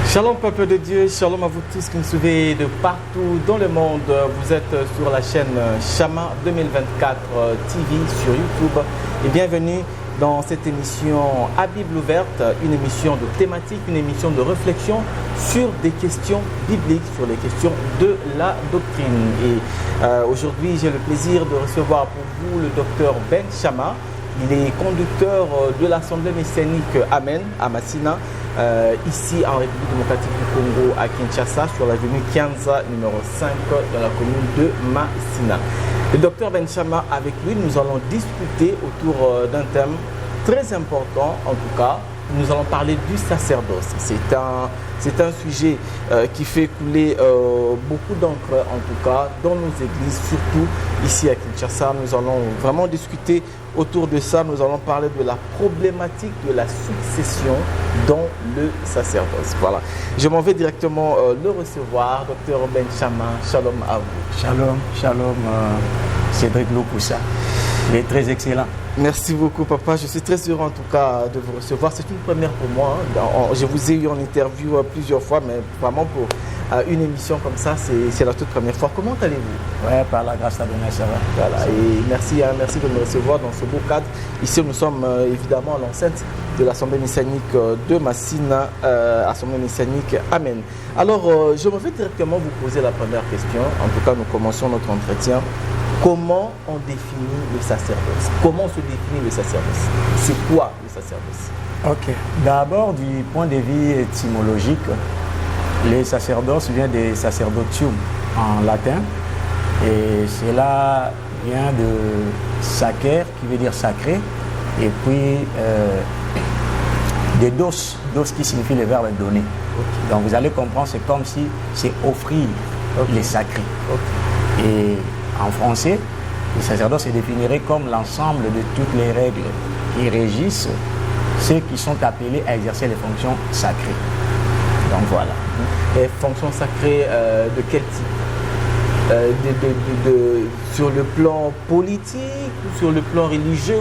Shalom peuple de Dieu, shalom à vous tous qui nous suivez de partout dans le monde. Vous êtes sur la chaîne Chama 2024 TV sur YouTube et bienvenue dans cette émission à Bible ouverte, une émission de thématique, une émission de réflexion sur des questions bibliques, sur les questions de la doctrine. Et aujourd'hui, j'ai le plaisir de recevoir pour vous le docteur Ben Chama. Il est conducteur de l'Assemblée messianique Amen à Massina, ici en République démocratique du Congo à Kinshasa, sur l'avenue Kianza numéro 5 dans la commune de Massina. Le docteur Ben Chama, avec lui, nous allons discuter autour d'un thème très important, en tout cas. Nous allons parler du sacerdoce. C'est un sujet qui fait couler beaucoup d'encre, en tout cas, dans nos églises, surtout ici à Kinshasa. Nous allons vraiment discuter autour de ça. Nous allons parler de la problématique de la succession dans le sacerdoce. Voilà. Je m'en vais directement le recevoir. Docteur Ben Chama, shalom à vous. Shalom, shalom, Cédric Loupoussa. Il est très excellent. Merci beaucoup, papa. Je suis très heureux en tout cas de vous recevoir. C'est une première pour moi. Je vous ai eu en interview plusieurs fois, mais vraiment pour une émission comme ça, c'est la toute première fois. Comment allez-vous? Ouais, par la grâce d'Adonai, ça va. Voilà. Et merci de me recevoir dans ce beau cadre. Ici, nous sommes évidemment à l'enceinte de l'Assemblée messianique de Massina, Assemblée messianique Amen. Alors, je me vais directement vous poser la première question. En tout cas, nous commençons notre entretien. Comment on définit le sacerdoce? Comment se définit le sacerdoce? C'est quoi le sacerdoce? Ok. D'abord, du point de vue étymologique, le sacerdoce vient des sacerdotium en latin. Et cela vient de sacer, qui veut dire sacré, et puis des dos qui signifie le verbe donner. Okay. Donc vous allez comprendre, c'est comme si c'est offrir les sacrés. Okay. Et en français, le sacerdoce se définirait comme l'ensemble de toutes les règles qui régissent ceux qui sont appelés à exercer les fonctions sacrées. Donc voilà. Les fonctions sacrées de quel type? Sur le plan politique ou sur le plan religieux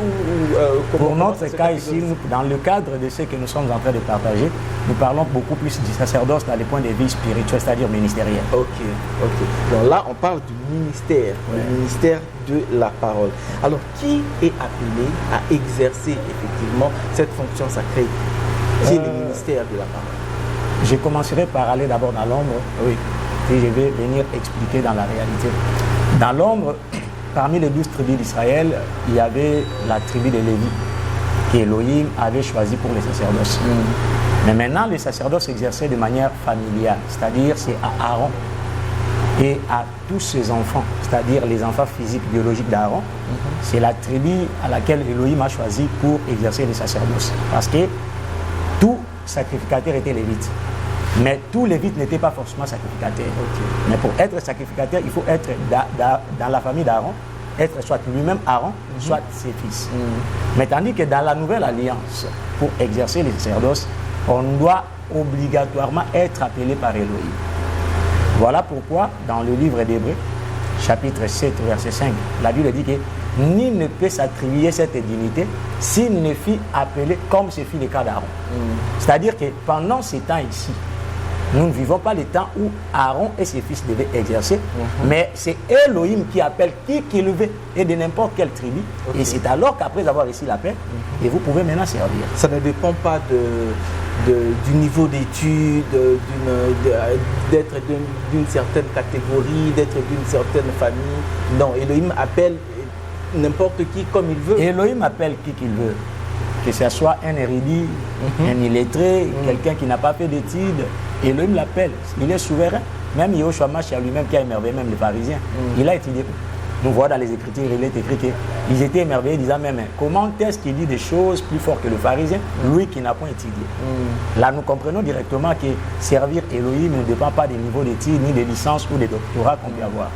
Pour notre cas ici, dans le cadre de ce que nous sommes en train de partager, nous parlons beaucoup plus du sacerdoce dans les points de vue spirituels, c'est-à-dire ministériels. Ok. Donc là, on parle du ministère, le ministère de la parole. Alors, qui est appelé à exercer effectivement cette fonction sacrée? Qui est le ministère de la parole? Je commencerai par aller d'abord dans l'ombre. Oui. Puis je vais venir expliquer dans la réalité. Dans l'ombre, parmi les 12 tribus d'Israël, il y avait la tribu de Lévi, qu'Élohim avait choisi pour les sacerdoces. Mais maintenant, les sacerdoces s'exerçaient de manière familiale, c'est-à-dire c'est à Aaron et à tous ses enfants, c'est-à-dire les enfants physiques, biologiques d'Aaron. C'est la tribu à laquelle Élohim a choisi pour exercer les sacerdoces. Parce que tout sacrificateur était lévite. Mais tous les lévites n'étaient pas forcément sacrificateurs. Okay. Mais pour être sacrificateur, il faut être dans la famille d'Aaron, être soit lui-même Aaron, soit ses fils. Mais tandis que dans la nouvelle alliance, pour exercer les sacerdoces, on doit obligatoirement être appelé par Élohim. Voilà pourquoi, dans le livre d'Hébreux, chapitre 7, verset 5, la Bible dit que nul ne peut s'attribuer cette dignité s'il ne fut appelé comme ce fut le cas d'Aaron. C'est-à-dire que pendant ces temps ici, nous ne vivons pas les temps où Aaron et ses fils devaient exercer, mais c'est Elohim qui appelle qui qu'il veut et de n'importe quelle tribu. Okay. Et c'est alors qu'après avoir reçu l'appel, et vous pouvez maintenant servir. Ça ne dépend pas du niveau d'études, d'être d'une certaine catégorie, d'être d'une certaine famille. Non, Elohim appelle n'importe qui comme il veut. Elohim appelle qui qu'il veut. Que ce soit un érudit, un illettré, quelqu'un qui n'a pas fait d'études, Elohim l'appelle. Il est souverain. Même Yahushua Mashiach lui-même qui a émerveillé même les pharisiens, il a étudié. Nous voyons dans les Écritures, il est écrit qu'ils étaient émerveillés, disant même comment est-ce qu'il dit des choses plus fortes que le pharisien, lui qui n'a pas étudié. Là, nous comprenons directement que servir Elohim ne dépend pas des niveaux d'études, ni des licences ou des doctorats qu'on peut avoir.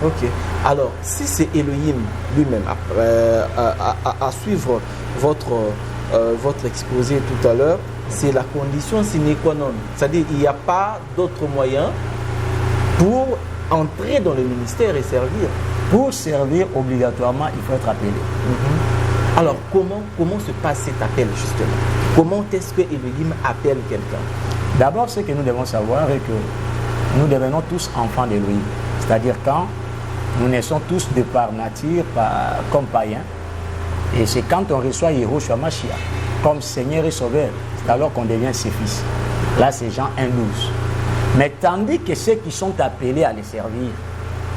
Ok. Alors, si c'est Elohim lui-même, à suivre votre exposé tout à l'heure, c'est la condition sine qua non. C'est-à-dire qu'il n'y a pas d'autre moyen pour entrer dans le ministère et servir. Pour servir, obligatoirement, il faut être appelé. Alors, comment se passe cet appel, justement? Comment est-ce que Elohim appelle quelqu'un? D'abord, ce que nous devons savoir est que nous devenons tous enfants d'Elohim. C'est-à-dire quand nous naissons tous de par nature, comme païens, et c'est quand on reçoit Yehoshua Mashiach comme Seigneur et Sauveur, c'est alors qu'on devient ses fils. Là, c'est Jean 1,12. Mais tandis que ceux qui sont appelés à les servir,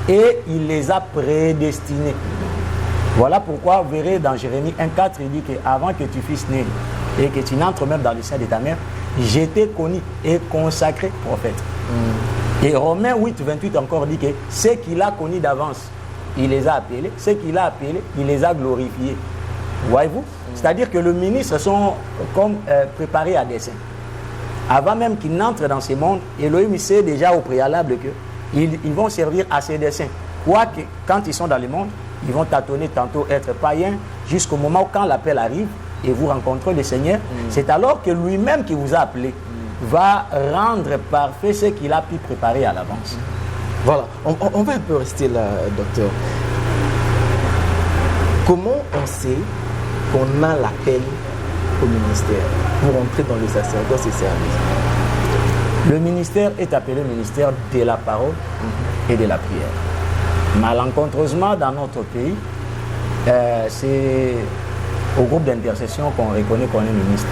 et il les a prédestinés. Voilà pourquoi vous verrez dans Jérémie 1,4, il dit qu'avant que tu fusses né et que tu n'entres même dans le sein de ta mère, j'étais connu et consacré prophète. Et Romains 8,28 encore dit que ceux qu'il a connus d'avance, il les a appelés. Ceux qu'il a appelés, il les a glorifiés. Voyez-vous? C'est-à-dire que les ministres sont comme préparés à dessein. Avant même qu'ils n'entrent dans ce monde, Elohim sait déjà au préalable qu'ils vont servir à ses desseins. Quoique, quand ils sont dans le monde, ils vont tâtonner tantôt être païens, jusqu'au moment où quand l'appel arrive et vous rencontrez le Seigneur, c'est alors que lui-même qui vous a appelé va rendre parfait ce qu'il a pu préparer à l'avance. Voilà, on va un peu rester là, docteur. Comment on sait qu'on a l'appel au ministère pour entrer dans le sacerdoce et service? Le ministère est appelé ministère de la parole et de la prière. Malencontreusement, dans notre pays, c'est au groupe d'intercession qu'on reconnaît qu'on est ministre.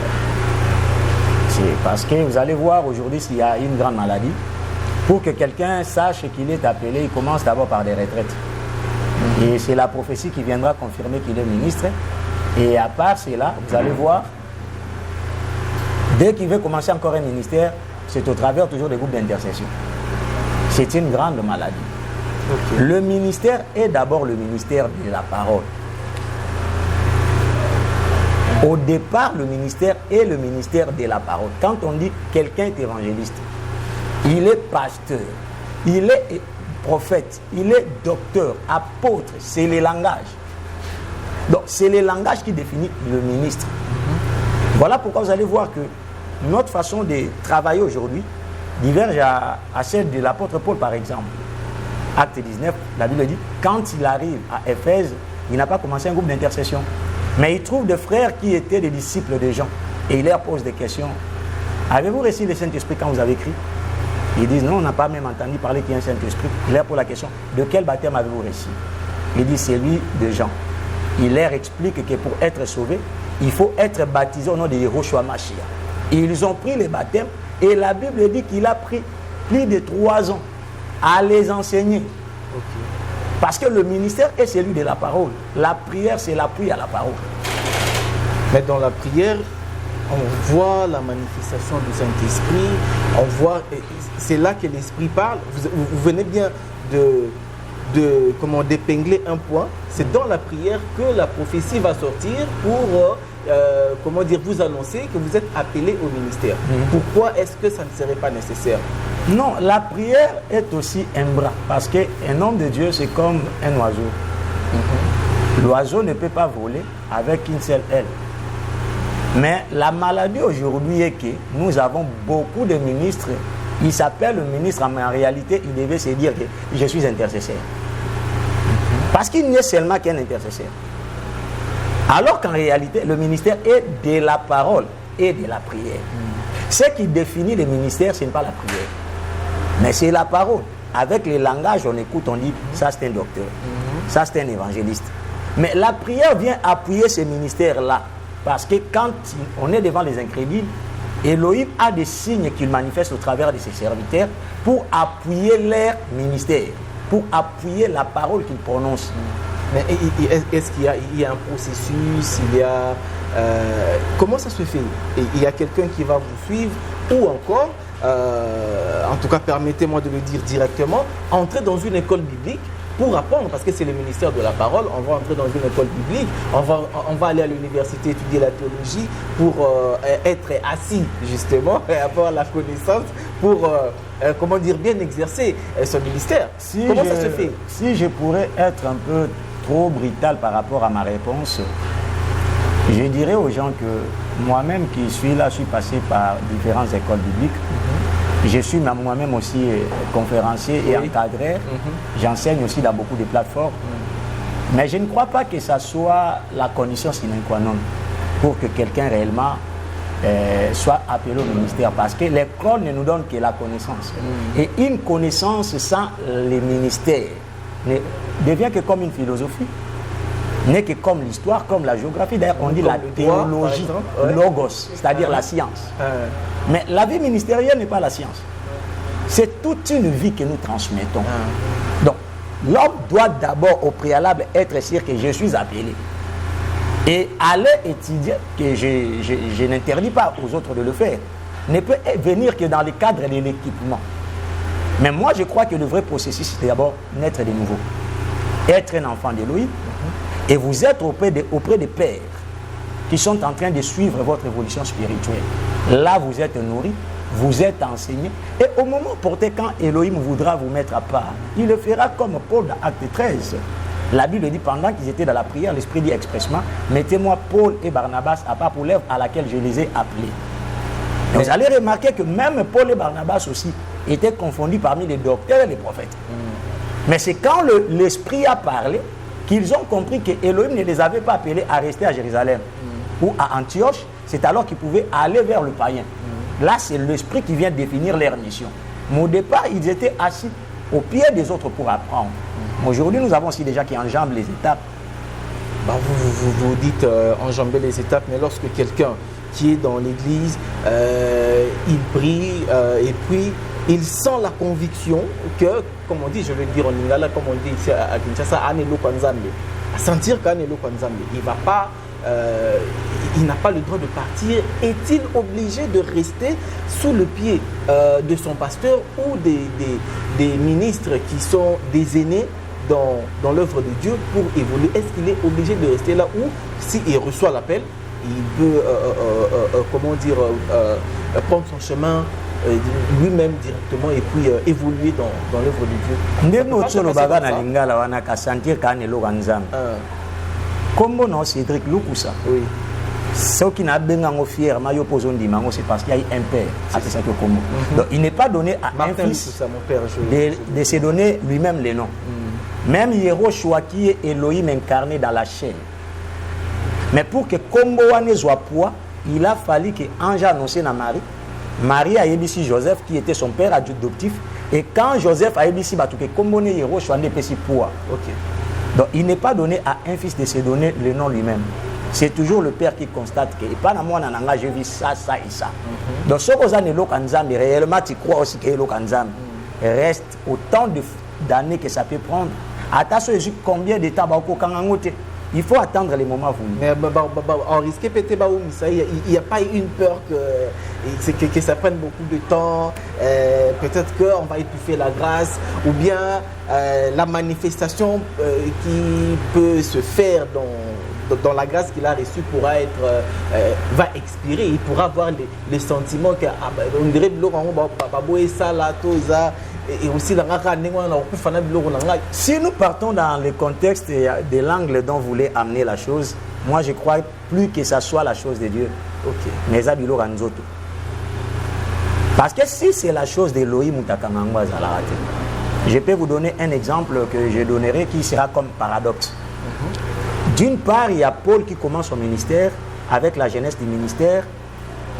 C'est parce que vous allez voir aujourd'hui s'il y a une grande maladie, pour que quelqu'un sache qu'il est appelé, il commence d'abord par des retraites. Et c'est la prophétie qui viendra confirmer qu'il est ministre. Et à part cela, vous allez voir, dès qu'il veut commencer encore un ministère, c'est au travers toujours des groupes d'intercession. C'est une grande maladie. Okay. Le ministère est d'abord le ministère de la parole. Au départ, le ministère est le ministère de la parole. Quand on dit quelqu'un est évangéliste, il est pasteur, il est prophète, il est docteur, apôtre, c'est le langage. Donc, c'est le langage qui définit le ministre. Voilà pourquoi vous allez voir que notre façon de travailler aujourd'hui diverge à celle de l'apôtre Paul, par exemple. Acte 19, la Bible dit, quand il arrive à Éphèse, il n'a pas commencé un groupe d'intercession. Mais il trouve des frères qui étaient des disciples de Jean. Et il leur pose des questions. Avez-vous reçu le Saint-Esprit quand vous avez écrit? Ils disent, non, on n'a pas même entendu parler qu'il y a un Saint-Esprit. Il leur pose la question, de quel baptême avez-vous reçu? Il dit, c'est lui de Jean. Il leur explique que pour être sauvé, il faut être baptisé au nom de Yehoshua Mashiach. Ils ont pris les baptêmes et la Bible dit qu'il a pris plus de 3 ans à les enseigner. Okay. Parce que le ministère est celui de la parole. La prière, c'est l'appui à la parole. Mais dans la prière, on voit la manifestation du Saint-Esprit, on voit, c'est là que l'Esprit parle. Vous venez bien d'épingler un point. C'est dans la prière que la prophétie va sortir pour vous annoncer que vous êtes appelé au ministère. Pourquoi est-ce que ça ne serait pas nécessaire? Non, la prière est aussi un bras. Parce qu'un homme de Dieu, c'est comme un oiseau. L'oiseau ne peut pas voler avec une seule aile. Mais la maladie aujourd'hui est que nous avons beaucoup de ministres. Il s'appelle le ministre, mais en réalité, il devait se dire que je suis intercesseur. Parce qu'il n'est seulement qu'un intercesseur. Alors qu'en réalité, le ministère est de la parole et de la prière. Ce qui définit le ministère, ce n'est pas la prière. Mais c'est la parole. Avec le langage, on écoute, on dit, ça c'est un docteur, ça c'est un évangéliste. Mais la prière vient appuyer ce ministère-là. Parce que quand on est devant les incrédules, Elohim a des signes qu'il manifeste au travers de ses serviteurs pour appuyer leur ministère, pour appuyer la parole qu'ils prononcent. Mais est-ce qu'il y a un processus, comment ça se fait? Il y a quelqu'un qui va vous suivre ou encore, en tout cas permettez-moi de le dire directement, entrer dans une école biblique pour apprendre, parce que c'est le ministère de la parole, on va entrer dans une école biblique, on va aller à l'université étudier la théologie pour être assis justement et avoir la connaissance pour bien exercer ce ministère. Comment ça se fait? Si je pourrais être un peu trop brutal par rapport à ma réponse, je dirais aux gens que moi-même qui suis là, je suis passé par différentes écoles bibliques. Je suis moi-même aussi conférencier et encadreur. J'enseigne aussi dans beaucoup de plateformes. Mais je ne crois pas que ça soit la condition sine qua non pour que quelqu'un réellement soit appelé au ministère. Parce que l'école ne nous donne que la connaissance. Et une connaissance sans les ministères ne devient que comme une philosophie. N'est que comme l'histoire, comme la géographie. D'ailleurs, on dit la théologie, logos, c'est-à-dire la science. Mais la vie ministérielle n'est pas la science. C'est toute une vie que nous transmettons. Donc, l'homme doit d'abord, au préalable, être sûr que je suis appelé. Et aller étudier, que je n'interdis pas aux autres de le faire, ne peut venir que dans le cadre de l'équipement. Mais moi, je crois que le vrai processus, c'est d'abord naître de nouveau. Être un enfant d'Élohim. Et vous êtes auprès des pères qui sont en train de suivre votre évolution spirituelle. Là, vous êtes nourri, vous êtes enseigné. Et au moment porté, quand Elohim voudra vous mettre à part, il le fera comme Paul dans Acte 13. La Bible dit, pendant qu'ils étaient dans la prière, l'Esprit dit expressement, mettez-moi Paul et Barnabas à part pour l'œuvre à laquelle je les ai appelés. Et vous allez remarquer que même Paul et Barnabas aussi étaient confondus parmi les docteurs et les prophètes. Mais c'est quand l'Esprit a parlé qu'ils ont compris que Elohim ne les avait pas appelés à rester à Jérusalem ou à Antioche. C'est alors qu'ils pouvaient aller vers le païen. Là, c'est l'Esprit qui vient définir leur mission. Mais au départ, ils étaient assis au pied des autres pour apprendre. Aujourd'hui, nous avons aussi déjà qui enjambent les étapes. Vous dites enjamber les étapes, mais lorsque quelqu'un qui est dans l'église, il prie et puis il sent la conviction que, comme on dit, je vais dire en lingala, comme on dit ici à Kinshasa, Anelo Kwanzambe, à sentir qu'Anelo Kwanzambe, il n'a pas le droit de partir. Est-il obligé de rester sous le pied de son pasteur ou des ministres qui sont des aînés dans l'œuvre de Dieu pour évoluer? Est-ce qu'il est obligé de rester là ou s'il reçoit l'appel, il peut prendre son chemin lui-même directement et puis évoluer dans l'œuvre de Dieu? Cédric Lukusa. Oui. Ce qui n'a pas été fier, c'est parce qu'il y a eu un père. Donc il n'est pas donné à un fils de se donner lui-même les noms. Même Yehoshua qui est Elohim incarné dans la chair. Mais pour que Kombo wane soit poids, il a fallu que Ange annonce à Marie. Marie a émis Joseph qui était son père adoptif. Et quand Joseph a émis que Kombo ne Yehoshua n'est pas si poids. Donc il n'est pas donné à un fils de se donner le nom lui-même. C'est toujours le père qui constate que pas moi j'ai vu ça, ça et ça. Donc ce que vous avez dit, réellement tu crois aussi que l'Okanzam reste autant d'années que ça peut prendre. Attention, combien de temps il faut attendre les moments voulus. Mais on risque peut-être il n'y a pas une peur que ça prenne beaucoup de temps. Peut-être qu'on va étouffer la grâce ou bien la manifestation qui peut se faire dans la grâce qu'il a reçue va expirer. Il pourra avoir les sentiments qu'on dirait ça là, tout ça. Et aussi si nous partons dans le contexte de l'angle dont vous voulez amener la chose, moi je crois plus que ça soit la chose de Dieu. Mais parce que si c'est la chose d'Elohim, je peux vous donner un exemple que je donnerai qui sera comme paradoxe. D'une part, il y a Paul qui commence son ministère avec la jeunesse du ministère.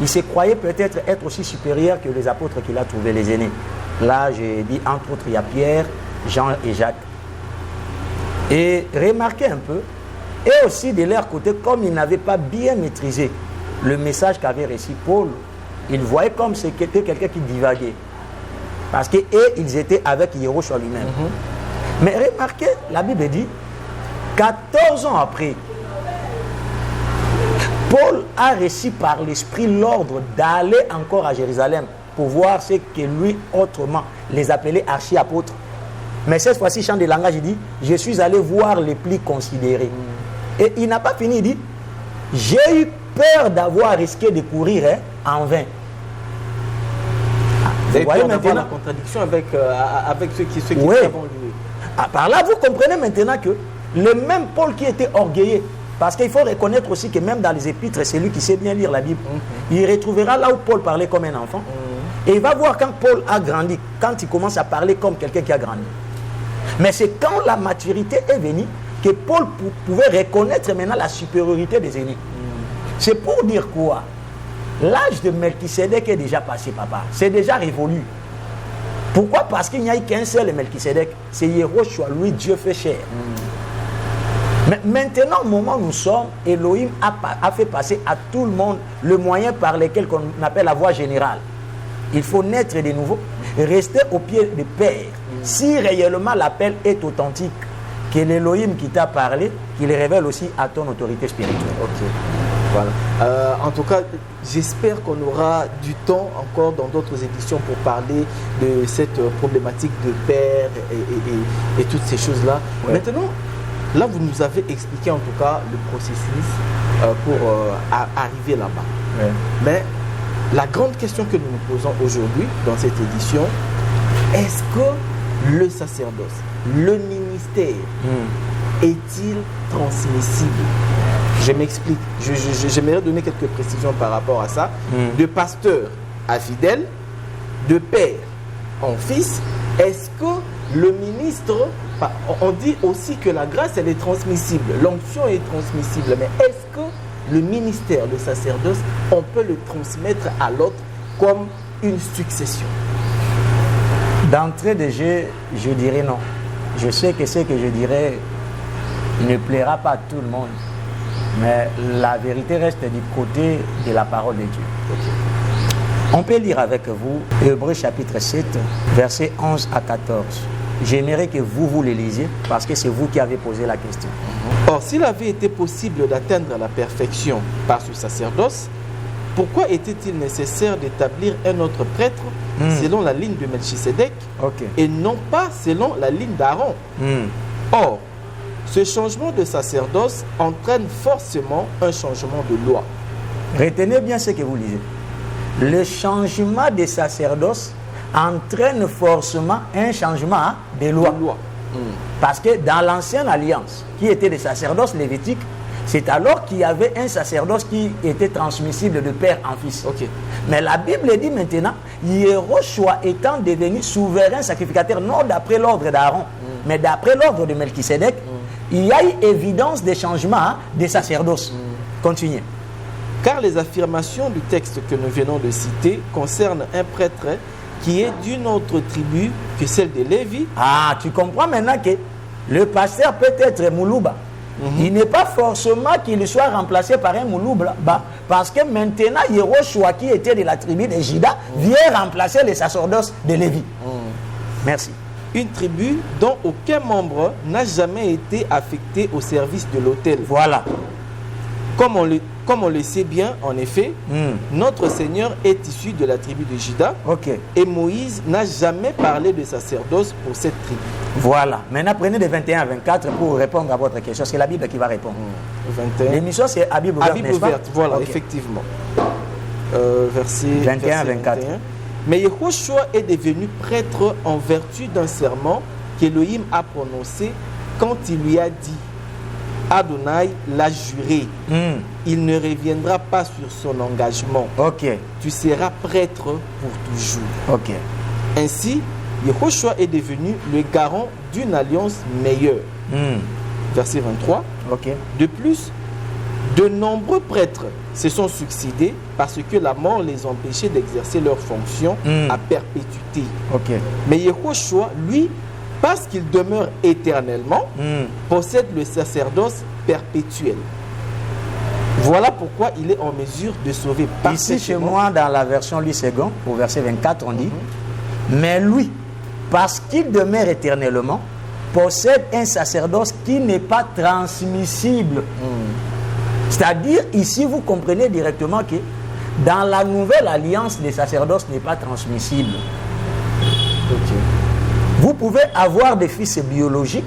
Il se croyait peut-être être aussi supérieur que les apôtres qu'il a trouvés, les aînés. Là, j'ai dit, entre autres, il y a Pierre, Jean et Jacques. Et remarquez un peu, et aussi de leur côté, comme ils n'avaient pas bien maîtrisé le message qu'avait reçu Paul, ils voyaient comme c'était quelqu'un qui divaguait. Parce qu'eux, ils étaient avec Yehoshua lui-même. Mais remarquez, la Bible dit, 14 ans après, Paul a reçu par l'Esprit l'ordre d'aller encore à Jérusalem pour voir ce que lui, autrement, les appelait archi-apôtres. Mais cette fois-ci, chant de langage, il dit, je suis allé voir les plus considérés. Et il n'a pas fini, il dit, j'ai eu peur d'avoir risqué de courir en vain. Vous voyez maintenant la contradiction avec ceux qui sont avant lui. Par là, vous comprenez maintenant que le même Paul qui était orgueilleux, parce qu'il faut reconnaître aussi que même dans les épîtres, c'est lui qui sait bien lire la Bible. Il retrouvera là où Paul parlait comme un enfant. Et il va voir quand Paul a grandi, quand il commence à parler comme quelqu'un qui a grandi. Mais c'est quand la maturité est venue que Paul pouvait reconnaître maintenant la supériorité des aînés. C'est pour dire quoi? L'âge de Melchisédek est déjà passé, papa. C'est déjà révolu. Pourquoi? Parce qu'il n'y a eu qu'un seul Melchisédek. C'est Yehoshua, lui, Dieu fait chair. Mais maintenant, au moment où nous sommes, Elohim a fait passer à tout le monde le moyen par lequel on appelle la voie générale. Il faut naître de nouveau, rester au pied du Père. Si réellement l'appel est authentique, que l'Elohim qui t'a parlé, qu'il révèle aussi à ton autorité spirituelle. Ok, voilà. En tout cas, j'espère qu'on aura du temps encore dans d'autres éditions pour parler de cette problématique de Père et toutes ces choses-là. Ouais. Maintenant, là, vous nous avez expliqué en tout cas le processus pour arriver là-bas. Ouais. Mais la grande question que nous nous posons aujourd'hui dans cette édition, est-ce que le sacerdoce, le ministère, est-il transmissible? Je m'explique. J'aimerais donner quelques précisions par rapport à ça. De pasteur à fidèle, de père en fils, est-ce que le ministre, on dit aussi que la grâce, elle est transmissible, l'onction est transmissible, mais est-ce que le ministère, le sacerdoce, on peut le transmettre à l'autre comme une succession? D'entrée de jeu, je dirais non. Je sais que ce que je dirais ne plaira pas à tout le monde, mais la vérité reste du côté de la parole de Dieu. On peut lire avec vous Hébreux chapitre 7, versets 11 à 14. J'aimerais que vous le lisiez parce que c'est vous qui avez posé la question. Or, s'il avait été possible d'atteindre la perfection par ce sacerdoce, pourquoi était-il nécessaire d'établir un autre prêtre selon la ligne de Melchisédek et non pas selon la ligne d'Aaron? Or, ce changement de sacerdoce entraîne forcément un changement de loi. Retenez bien ce que vous lisez. Le changement de sacerdoce entraîne forcément un changement de loi. Parce que dans l'ancienne alliance, qui était le sacerdoce lévitique, c'est alors qu'il y avait un sacerdoce qui était transmissible de père en fils. Mais la Bible dit maintenant, Yehoshua étant devenu souverain sacrificateur, non d'après l'ordre d'Aaron, mais d'après l'ordre de Melchisédek, il y a eu évidence des changements des sacerdoces. Continuez. Car les affirmations du texte que nous venons de citer concernent un prêtre qui est d'une autre tribu que celle de Lévi. Ah, tu comprends maintenant que le pasteur peut être Moulouba. Il n'est pas forcément qu'il soit remplacé par un Moulouba, parce que maintenant, Yehoshua, qui était de la tribu de Juda, vient remplacer les sacerdoces de Lévi. Merci. Une tribu dont aucun membre n'a jamais été affecté au service de l'autel. Voilà. Comme on le sait bien, en effet, notre Seigneur est issu de la tribu de Juda. Et Moïse n'a jamais parlé de sacerdoce pour cette tribu. Voilà. Maintenant, prenez de 21 à 24 pour répondre à votre question. C'est la Bible qui va répondre. 21. L'émission, c'est à Bible ouverte, n'est-ce pas? Voilà, effectivement. Verset 21 à 24. 21. Mais Yehoshua est devenu prêtre en vertu d'un serment qu'Élohim a prononcé quand il lui a dit, Adonai l'a juré, il ne reviendra pas sur son engagement. Tu seras prêtre pour toujours. Ainsi, Yehoshua est devenu le garant d'une alliance meilleure. Verset 23. De plus, de nombreux prêtres se sont succédés parce que la mort les empêchait d'exercer leurs fonctions à perpétuité. Mais Yehoshua, lui, parce qu'il demeure éternellement, possède le sacerdoce perpétuel. Voilà pourquoi il est en mesure de sauver parfaitement. Ici, chez moi, dans la version Louis II, au verset 24, on dit mais lui, parce qu'il demeure éternellement, possède un sacerdoce qui n'est pas transmissible. C'est-à-dire, ici, vous comprenez directement que dans la nouvelle alliance, le sacerdoce n'est pas transmissible. Vous pouvez avoir des fils biologiques,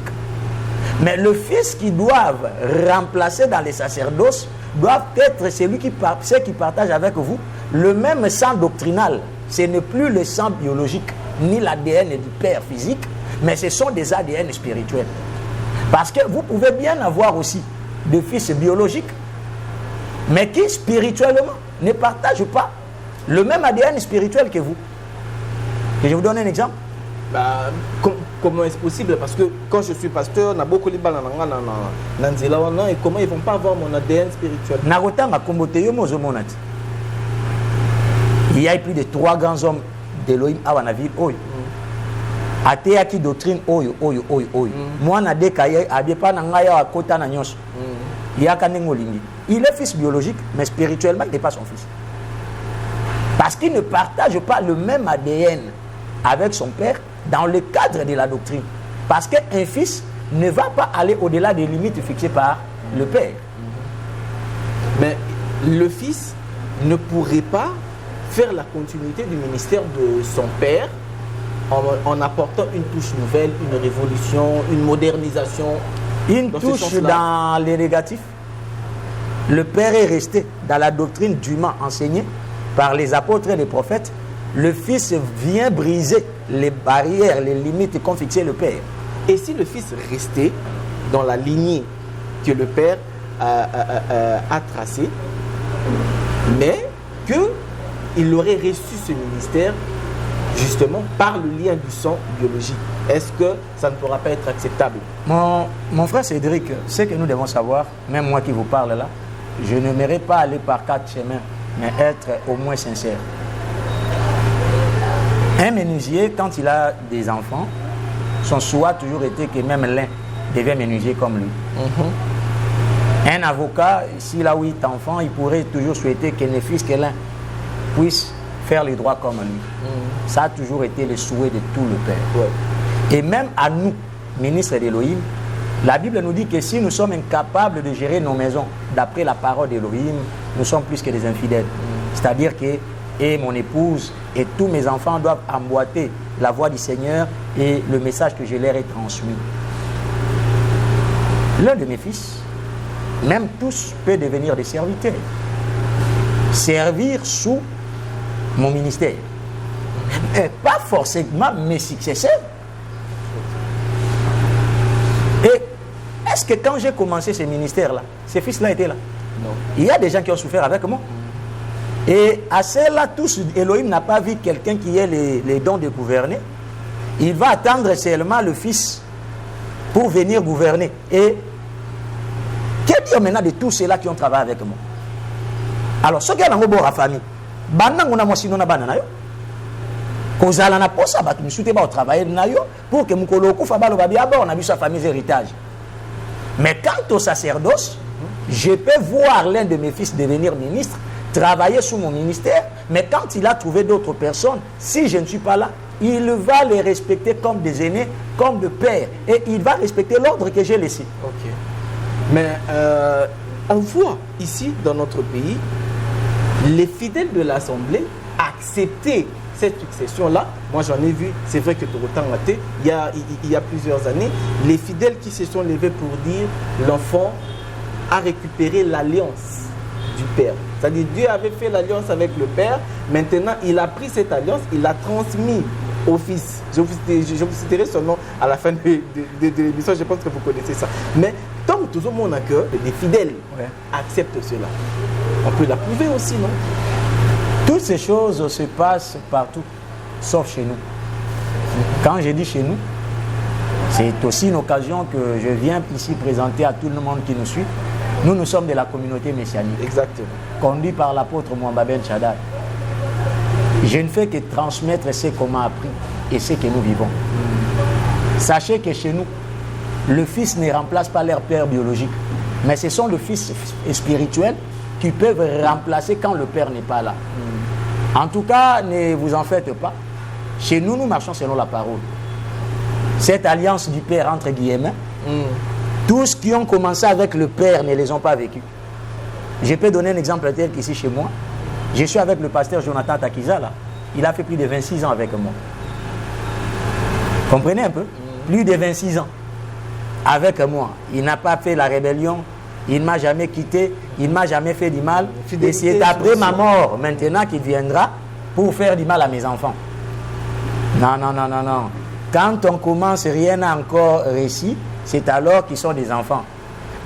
mais le fils qui doivent remplacer dans les sacerdoces doivent être ceux qui partagent avec vous le même sang doctrinal. Ce n'est plus le sang biologique, ni l'ADN du père physique, mais ce sont des ADN spirituels. Parce que vous pouvez bien avoir aussi des fils biologiques, mais qui spirituellement ne partagent pas le même ADN spirituel que vous. Et je vous donne un exemple. Comment est-ce possible? Parce que quand je suis pasteur, on a beaucoup de balles et comment ils ne vont pas avoir mon ADN spirituel? Il y a plus de 3 grands hommes d'Elohim à la ville. Atea qui doctrine oyo. Moi na dekaye abepa na ngaya wa kota na nyos. Il est fils biologique, mais spirituellement il n'est pas son fils. Parce qu'il ne partage pas le même ADN avec son père dans le cadre de la doctrine. Parce qu'un fils ne va pas aller au-delà des limites fixées par le père. Mais le fils ne pourrait pas faire la continuité du ministère de son père en apportant une touche nouvelle, une révolution, une modernisation. Une touche dans les négatifs. Le père est resté dans la doctrine dûment enseignée par les apôtres et les prophètes. Le fils vient briser les barrières, les limites qu'ont fixées le père. Et si le fils restait dans la lignée que le père a tracée, mais qu'il aurait reçu ce ministère justement par le lien du sang biologique, est-ce que ça ne pourra pas être acceptable? Mon frère Cédric, ce que nous devons savoir, même moi qui vous parle là, je n'aimerais pas aller par 4 chemins, mais être au moins sincère. Un menuisier, quand il a des enfants, son souhait a toujours été que même l'un devienne menuisier comme lui. Un avocat, s'il a 8 enfants, il pourrait toujours souhaiter que ne fût-ce que l'un puisse faire les droits comme lui. Ça a toujours été le souhait de tout le père. Et même à nous, ministres d'Elohim, la Bible nous dit que si nous sommes incapables de gérer nos maisons d'après la parole d'Elohim, nous sommes plus que des infidèles. C'est-à-dire que mon épouse et tous mes enfants doivent emboîter la voix du Seigneur et le message que je leur ai transmis. L'un de mes fils, même tous, peut devenir des serviteurs. Servir sous mon ministère. Et pas forcément mes successeurs. Et est-ce que quand j'ai commencé ce ministère-là, ces fils-là étaient là? Non. Il y a des gens qui ont souffert avec moi. Et à ceux-là, tous, Elohim n'a pas vu quelqu'un qui ait les dons de gouverner. Il va attendre seulement le fils pour venir gouverner. Et que dire maintenant de tous ceux-là qui ont travaillé avec moi? Alors, ce qui est dans la famille, kozala na posa batu misute ba travailler na yo pour que mukolo kufa balo babia ba on a vu sa famille héritage. Mais quant au sacerdoce, je peux voir l'un de mes fils devenir ministre, travailler sous mon ministère, mais quand il a trouvé d'autres personnes, si je ne suis pas là, il va les respecter comme des aînés, comme de pères, et il va respecter l'ordre que j'ai laissé. Ok. Mais on voit ici dans notre pays les fidèles de l'Assemblée accepter cette succession-là. Moi j'en ai vu, c'est vrai que pour autant il y a plusieurs années, les fidèles qui se sont levés pour dire l'enfant a récupéré l'alliance du Père. C'est-à-dire Dieu avait fait l'alliance avec le Père, maintenant il a pris cette alliance, il l'a transmis au Fils. Je vous citerai son nom à la fin de l'émission, je pense que vous connaissez ça. Mais tant que tout le monde a que les fidèles acceptent cela, on peut l'approuver aussi, non? Toutes ces choses se passent partout, sauf chez nous. Quand je dis chez nous, c'est aussi une occasion que je viens ici présenter à tout le monde qui nous suit. Nous sommes de la communauté messianique. Exactement. Conduit par l'apôtre Mwamba Ben Shaddai. Je ne fais que transmettre ce qu'on m'a appris et ce que nous vivons. Sachez que chez nous, le fils ne remplace pas leur père biologique, mais ce sont le fils spirituel qui peuvent remplacer quand le père n'est pas là. En tout cas, ne vous en faites pas. Chez nous, nous marchons selon la parole. Cette alliance du père, entre guillemets, tous qui ont commencé avec le père ne les ont pas vécus. Je peux donner un exemple tel qu'ici chez moi. Je suis avec le pasteur Jonathan Takiza là. Il a fait plus de 26 ans avec moi. Comprenez un peu? Plus de 26 ans avec moi. Il n'a pas fait la rébellion. Il ne m'a jamais quitté. Il ne m'a jamais fait du mal. Et c'est après ma mort maintenant qu'il viendra pour faire du mal à mes enfants. Non. Quand on commence, rien n'a encore réussi. C'est alors qu'ils sont des enfants.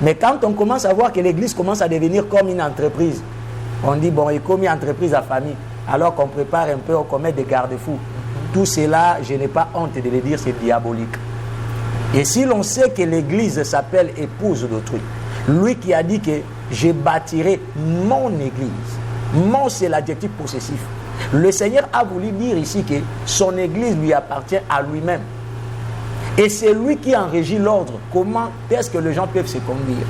Mais quand on commence à voir que l'église commence à devenir comme une entreprise, on dit, bon, il est comme une entreprise à famille, alors qu'on prépare un peu, on met des garde-fous. tout cela, je n'ai pas honte de le dire, c'est diabolique. Et si l'on sait que l'Église s'appelle épouse d'autrui, lui qui a dit que je bâtirai mon Église, mon c'est l'adjectif possessif. Le Seigneur a voulu dire ici que son Église lui appartient à lui-même. Et c'est lui qui en régit l'ordre. Comment est-ce que les gens peuvent se conduire?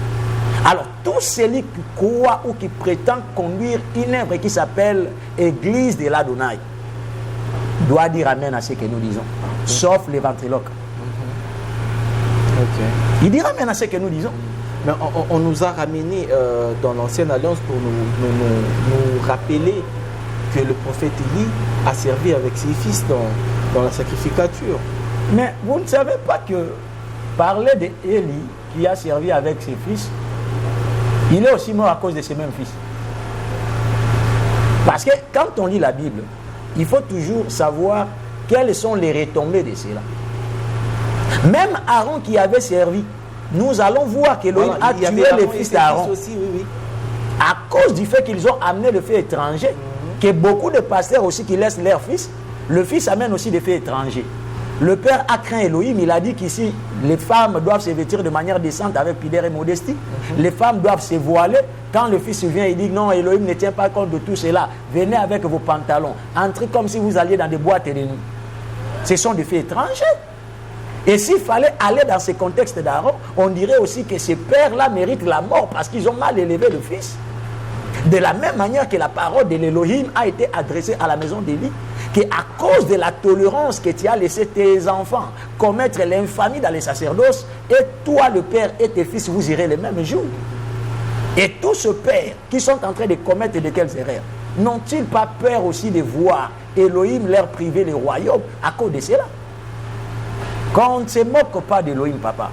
Alors, tout celui qui croit ou qui prétend conduire une œuvre qui s'appelle Église de l'Adonai doit dire Amen à ce que nous disons, sauf les ventriloques. Okay. Il dira Amen à ce que nous disons. Mais on nous a ramené dans l'Ancienne Alliance pour nous rappeler que le prophète Élie a servi avec ses fils dans la sacrificature. Mais vous ne savez pas que parler d'Élie qui a servi avec ses fils, il est aussi mort à cause de ses mêmes fils. Parce que quand on lit la Bible, il faut toujours savoir quelles sont les retombées de cela. Même Aaron qui avait servi, nous allons voir qu'Élohim a tué les fils d'Aaron. Oui. À cause du fait qu'ils ont amené le fait étranger, que beaucoup de pasteurs aussi qui laissent leurs fils, le fils amène aussi des faits étrangers. Le père a craint Élohim, il a dit qu'ici, les femmes doivent se vêtir de manière décente avec pudeur et modestie. Les femmes doivent se voiler. Quand le fils vient, il dit non, Élohim ne tient pas compte de tout cela. Venez avec vos pantalons. Entrez comme si vous alliez dans des boîtes de nuit. Ce sont des faits étrangers. Et s'il fallait aller dans ce contexte d'Aaron, on dirait aussi que ces pères-là méritent la mort parce qu'ils ont mal élevé le fils. De la même manière que la parole de l'Élohim a été adressée à la maison d'Élie, qu'à cause de la tolérance que tu as laissé tes enfants commettre l'infamie dans les sacerdoces, et toi le père et tes fils, vous irez le même jour. Et tous ces pères qui sont en train de commettre de quelles erreurs, n'ont-ils pas peur aussi de voir Élohim leur priver le royaume à cause de cela? Qu'on ne se moque pas d'Élohim, papa.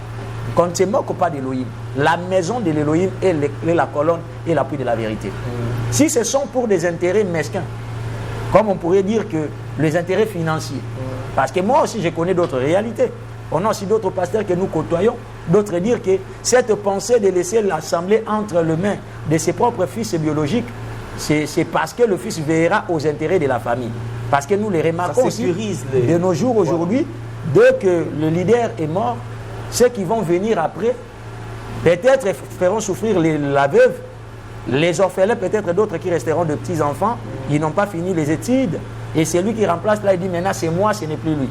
Qu'on ne se moque pas d'Élohim. La maison de l'Élohim est la colonne et l'appui de la vérité. Si ce sont pour des intérêts mesquins, comme on pourrait dire que les intérêts financiers, parce que moi aussi je connais d'autres réalités. On a aussi d'autres pasteurs que nous côtoyons, d'autres dire que cette pensée de laisser l'assemblée entre les mains de ses propres fils biologiques, c'est parce que le fils veillera aux intérêts de la famille. Parce que nous les remarquons aussi de nos jours aujourd'hui, dès que le leader est mort, ceux qui vont venir après, peut-être feront souffrir la veuve, les orphelins, peut-être d'autres qui resteront de petits-enfants, ils n'ont pas fini les études, et c'est lui qui remplace là, il dit maintenant c'est moi, ce n'est plus lui.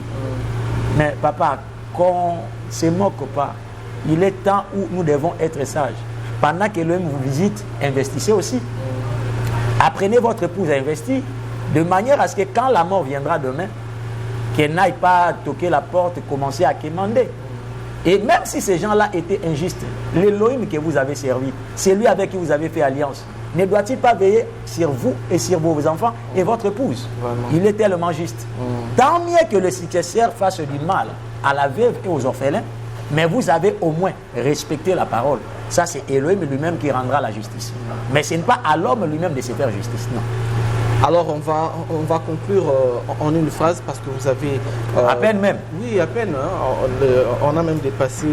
Mais papa, qu'on ne se moque pas, il est temps où nous devons être sages. Pendant que l'homme vous visite, investissez aussi. Apprenez votre épouse à investir, de manière à ce que quand la mort viendra demain, qu'elle n'aille pas toquer la porte et commencer à quémander. Et même si ces gens-là étaient injustes, l'Élohim que vous avez servi, c'est lui avec qui vous avez fait alliance. Ne doit-il pas veiller sur vous et sur vos enfants et votre épouse? Vraiment. Il est tellement juste. Tant mieux que le successeur fasse du mal à la veuve et aux orphelins, mais vous avez au moins respecté la parole. Ça, c'est Élohim lui-même qui rendra la justice. Mais ce n'est pas à l'homme lui-même de se faire justice, non. Alors on va conclure en une phrase parce que vous avez... à peine même. Oui, à peine. Hein, on a même dépassé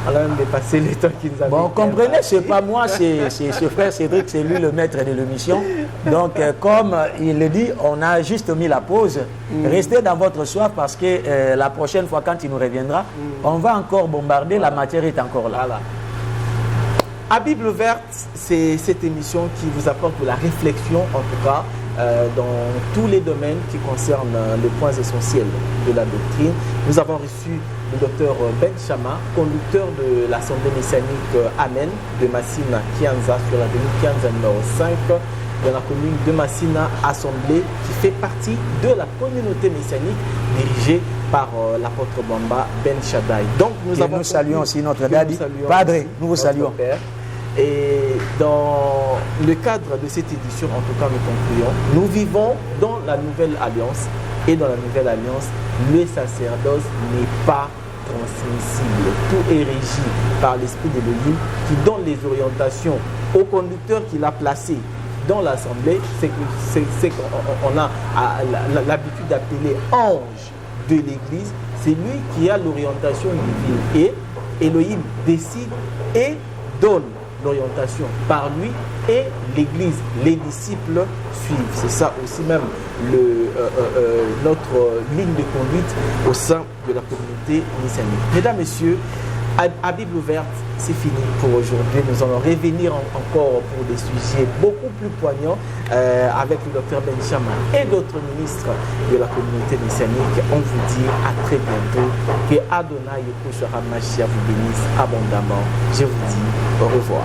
le temps qui nous avait... Bon, comprenez, ce n'est pas moi, c'est ce frère Cédric, c'est lui le maître de l'émission. Donc, comme il le dit, on a juste mis la pause. Restez dans votre soif parce que la prochaine fois, quand il nous reviendra, on va encore bombarder, la matière est encore là. Voilà. À Bible Verte, c'est cette émission qui vous apporte de la réflexion, en tout cas, dans tous les domaines qui concernent les points essentiels de la doctrine. Nous avons reçu le docteur Ben Chama, conducteur de l'Assemblée messianique Amen de Massina Kianza sur l'avenue Kianza numéro 5 dans la commune de Massina, Assemblée qui fait partie de la communauté messianique dirigée par l'apôtre Bamba Ben Shaddai. Donc nous saluons aussi notre daddy, Padre, nous vous saluons. Père. Et dans le cadre de cette édition, en tout cas nous concluons, nous vivons dans la Nouvelle Alliance. Et dans la Nouvelle Alliance, le sacerdoce n'est pas transmissible. Tout est régi par l'Esprit de l'Église qui donne les orientations au conducteur qui l'a placé dans l'Assemblée. C'est qu'on a l'habitude d'appeler ange de l'Église. C'est lui qui a l'orientation divine. Et Elohim décide et donne l'orientation. Par lui, et l'Église, les disciples suivent. C'est ça aussi même notre ligne de conduite au sein de la communauté messianique. Mesdames, Messieurs, à Bible ouverte, c'est fini pour aujourd'hui. Nous allons revenir encore pour des sujets beaucoup plus poignants avec le docteur Ben Chama et d'autres ministres de la communauté messianique. On vous dit à très bientôt. Que Adonai Yehoshua HaMashiach vous bénisse abondamment. Je vous dis au revoir.